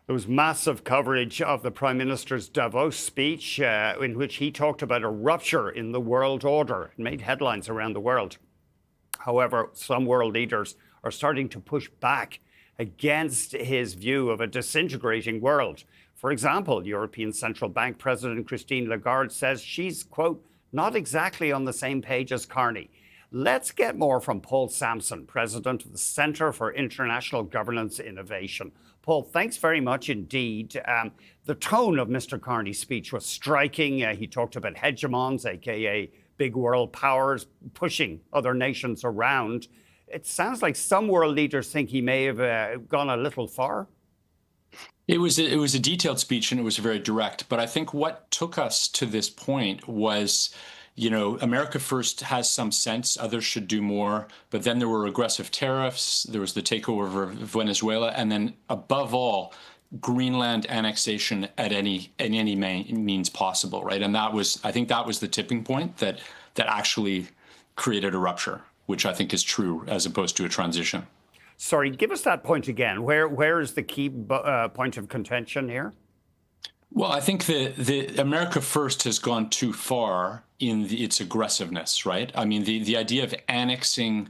There was massive coverage of the Prime Minister's Davos speech, in which he talked about a rupture in the world order. It made headlines around the world. However, some world leaders are starting to push back against his view of a disintegrating world. For example, European Central Bank President Christine Lagarde says she's, quote, not exactly on the same page as Carney. Let's get more from Paul Samson, president of the Centre for International Governance Innovation. Paul, thanks very much indeed. The tone of Mr. Carney's speech was striking. He talked about hegemons, aka big world powers, pushing other nations around. It sounds like some world leaders think he may have gone a little far. It was a detailed speech, and it was very direct. But I think what took us to this point was, America first has some sense, others should do more. But then there were aggressive tariffs, there was the takeover of Venezuela, and then above all, Greenland annexation in any means possible, right? And I think that was the tipping point that actually created a rupture, which I think is true as opposed to a transition. Sorry, give us that point again. Where is the key point of contention here? Well, I think the America First has gone too far in its aggressiveness, right? I mean, the idea of annexing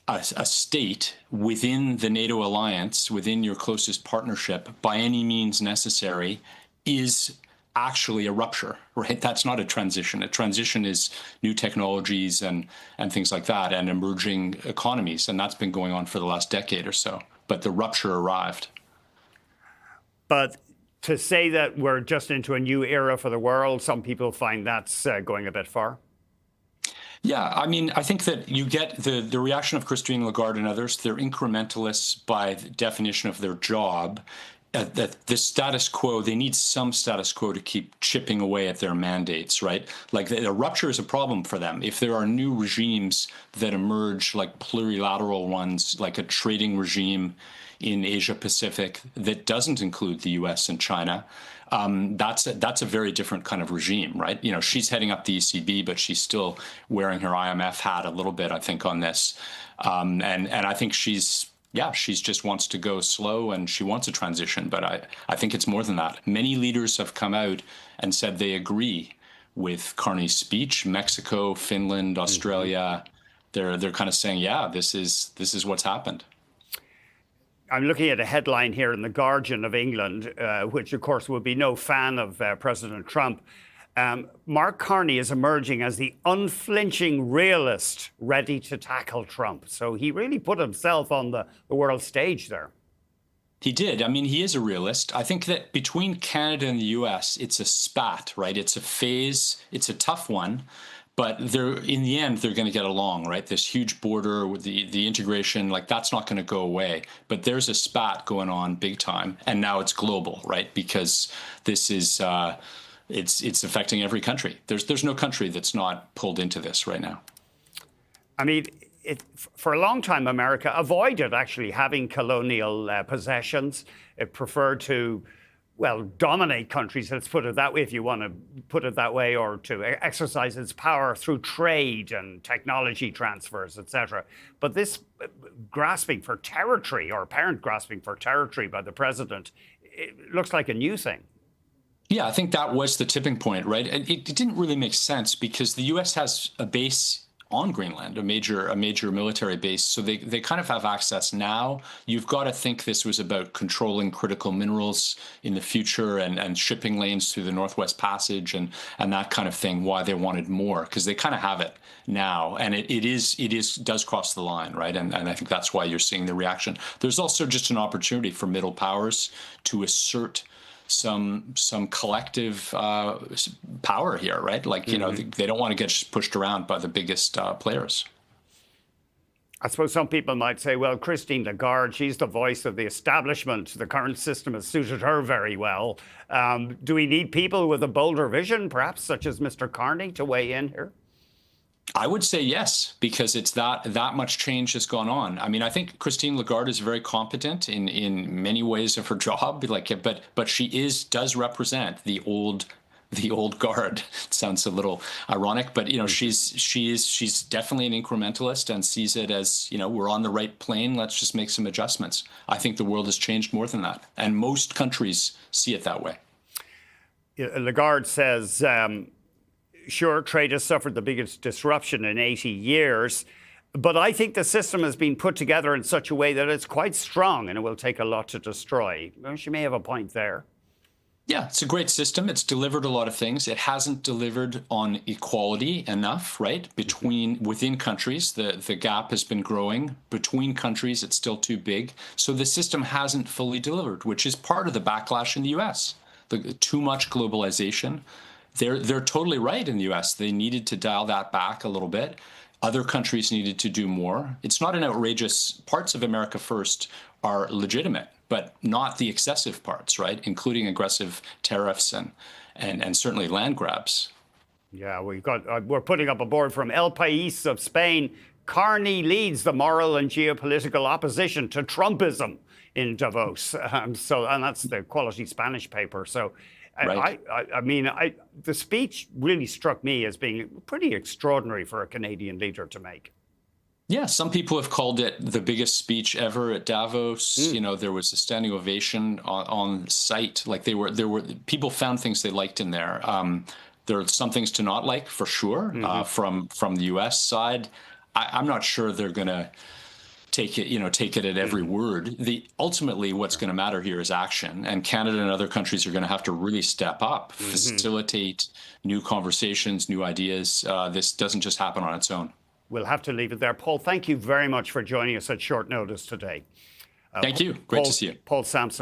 a state within the NATO alliance, within your closest partnership, by any means necessary, is actually a rupture, right? That's not a transition. A transition is new technologies and things like that, and emerging economies, and that's been going on for the last decade or so. But the rupture arrived. But to say that we're just into a new era for the world, some people find that's going a bit far. Yeah, I mean, I think that you get the reaction of Christine Lagarde and others. They're incrementalists by the definition of their job. That the status quo, they need some status quo to keep chipping away at their mandates, right? Like a rupture is a problem for them. If there are new regimes that emerge, like plurilateral ones, like a trading regime in Asia Pacific that doesn't include the US and China, that's a very different kind of regime, right? She's heading up the ECB, but she's still wearing her IMF hat a little bit, I think, on this. And I think she just wants to go slow, and she wants a transition. But I think it's more than that. Many leaders have come out and said they agree with Carney's speech. Mexico, Finland, Australia, they're kind of saying, yeah, this is what's happened. I'm looking at a headline here in The Guardian of England, which, of course, would be no fan of President Trump. Mark Carney is emerging as the unflinching realist ready to tackle Trump. So he really put himself on the world stage there. He did. I mean, he is a realist. I think that between Canada and the US, it's a spat, right? It's a phase. It's a tough one. But in the end, they're going to get along, right? This huge border with the integration, like that's not going to go away. But there's a spat going on big time. And now it's global, right? Because this is... It's affecting every country. There's no country that's not pulled into this right now. I mean, for a long time, America avoided actually having colonial possessions. It preferred to, dominate countries, let's put it that way, if you want to put it that way, or to exercise its power through trade and technology transfers, etc. But this grasping for territory, or apparent grasping for territory by the president, it looks like a new thing. Yeah, I think that was the tipping point, right? It didn't really make sense because the U.S. has a base on Greenland, a major military base, so they kind of have access now. You've got to think this was about controlling critical minerals in the future and shipping lanes through the Northwest Passage and that kind of thing. Why they wanted more, because they kind of have it now, and it does cross the line, right? And I think that's why you're seeing the reaction. There's also just an opportunity for middle powers to assert some collective power here, right? Like, they don't want to get pushed around by the biggest players. I suppose some people might say, well, Christine Lagarde, she's the voice of the establishment. The current system has suited her very well. Do we need people with a bolder vision, perhaps, such as Mr. Carney, to weigh in here? I would say yes, because it's that much change has gone on. I mean, I think Christine Lagarde is very competent in many ways of her job, but she does represent the old the old guard. It sounds a little ironic, but she's definitely an incrementalist and sees it as, we're on the right plane. Let's just make some adjustments. I think the world has changed more than that, and most countries see it that way. Lagarde says, sure, trade has suffered the biggest disruption in 80 years, but I think the system has been put together in such a way that it's quite strong and it will take a lot to destroy. Well, she may have a point there. Yeah, it's a great system. It's delivered a lot of things. It hasn't delivered on equality enough, right? Within countries, the gap has been growing. Between countries, it's still too big. So the system hasn't fully delivered, which is part of the backlash in the US. Too much globalization. They're totally right in the US. They needed to dial that back a little bit. Other countries needed to do more. It's not an outrageous. Parts of America First are legitimate, but not the excessive parts, right? Including aggressive tariffs and certainly land grabs. Yeah, we're putting up a board from El País of Spain. Carney leads the moral and geopolitical opposition to Trumpism in Davos. And that's the quality Spanish paper. So right. The speech really struck me as being pretty extraordinary for a Canadian leader to make. Yeah, some people have called it the biggest speech ever at Davos. There was a standing ovation on site. Like there were people found things they liked in there. There are some things to not like for sure. From the U.S. side, I'm not sure they're going to take it at every word. Ultimately, what's going to matter here is action, and Canada and other countries are going to have to really step up, facilitate new conversations, new ideas. This doesn't just happen on its own. We'll have to leave it there. Paul, thank you very much for joining us at short notice today. Thank you. Great to see you. Paul Samson.